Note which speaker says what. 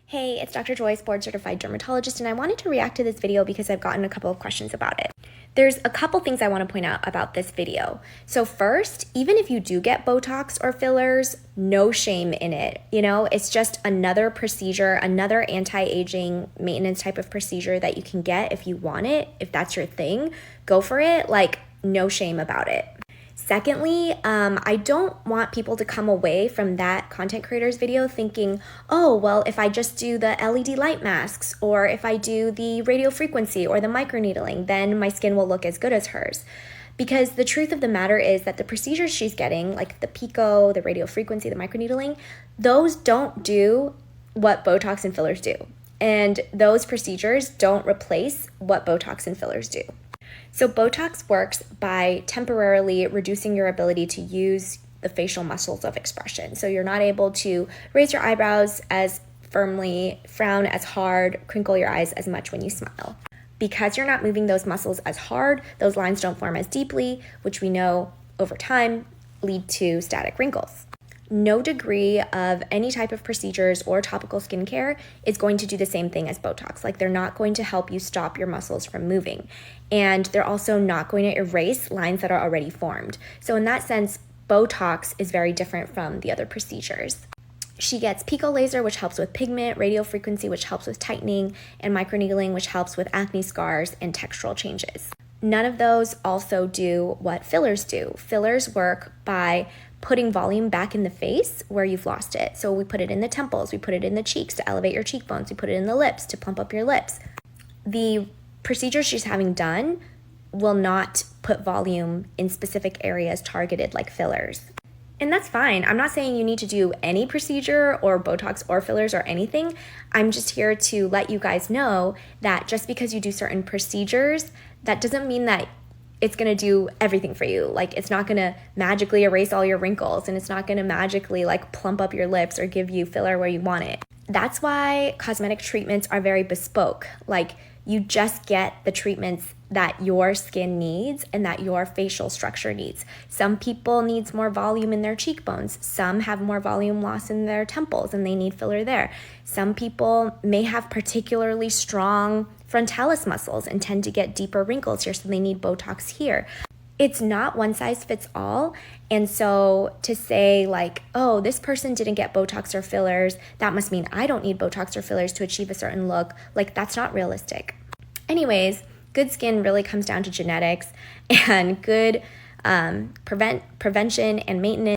Speaker 1: Hey, it's Dr. Joyce, board certified dermatologist, and I wanted to react to this video because I've gotten a couple of questions about it. There's a couple things I want to point out about this video. So first, even if you do get Botox or fillers, no shame in it. It's just another procedure, another anti-aging maintenance type of procedure that you can get if you want it. If that's your thing, go for it. No shame about it. Secondly, I don't want people to come away from that content creator's video thinking, oh, well, if I just do the LED light masks, or if I do the radio frequency or the microneedling, then my skin will look as good as hers. Because the truth of the matter is that the procedures she's getting, like the pico, the radio frequency, the microneedling, those don't do what Botox and fillers do. And those procedures don't replace what Botox and fillers do. So Botox works by temporarily reducing your ability to use the facial muscles of expression. So you're not able to raise your eyebrows as firmly, frown as hard, crinkle your eyes as much when you smile. Because you're not moving those muscles as hard, those lines don't form as deeply, which we know over time lead to static wrinkles. No degree of any type of procedures or topical skincare is going to do the same thing as Botox. They're not going to help you stop your muscles from moving. And they're also not going to erase lines that are already formed. So in that sense, Botox is very different from the other procedures. She gets pico laser, which helps with pigment, radio frequency, which helps with tightening, and microneedling, which helps with acne scars and textural changes. None of those also do what fillers do. Fillers work by putting volume back in the face where you've lost it. So we put it in the temples, we put it in the cheeks to elevate your cheekbones, we put it in the lips to plump up your lips. The procedure she's having done will not put volume in specific areas targeted like fillers. And that's fine. I'm not saying you need to do any procedure or Botox or fillers or anything. I'm just here to let you guys know that just because you do certain procedures, that doesn't mean that it's going to do everything for you. It's not going to magically erase all your wrinkles, and it's not going to magically plump up your lips or give you filler where you want it. That's why cosmetic treatments are very bespoke. You just get the treatments that your skin needs and that your facial structure needs. Some people need more volume in their cheekbones. Some have more volume loss in their temples and they need filler there. Some people may have particularly strong frontalis muscles and tend to get deeper wrinkles here, so they need Botox here. It's not one size fits all. And so to say oh, this person didn't get Botox or fillers, that must mean I don't need Botox or fillers to achieve a certain look, that's not realistic. Anyways, good skin really comes down to genetics, and good prevention and maintenance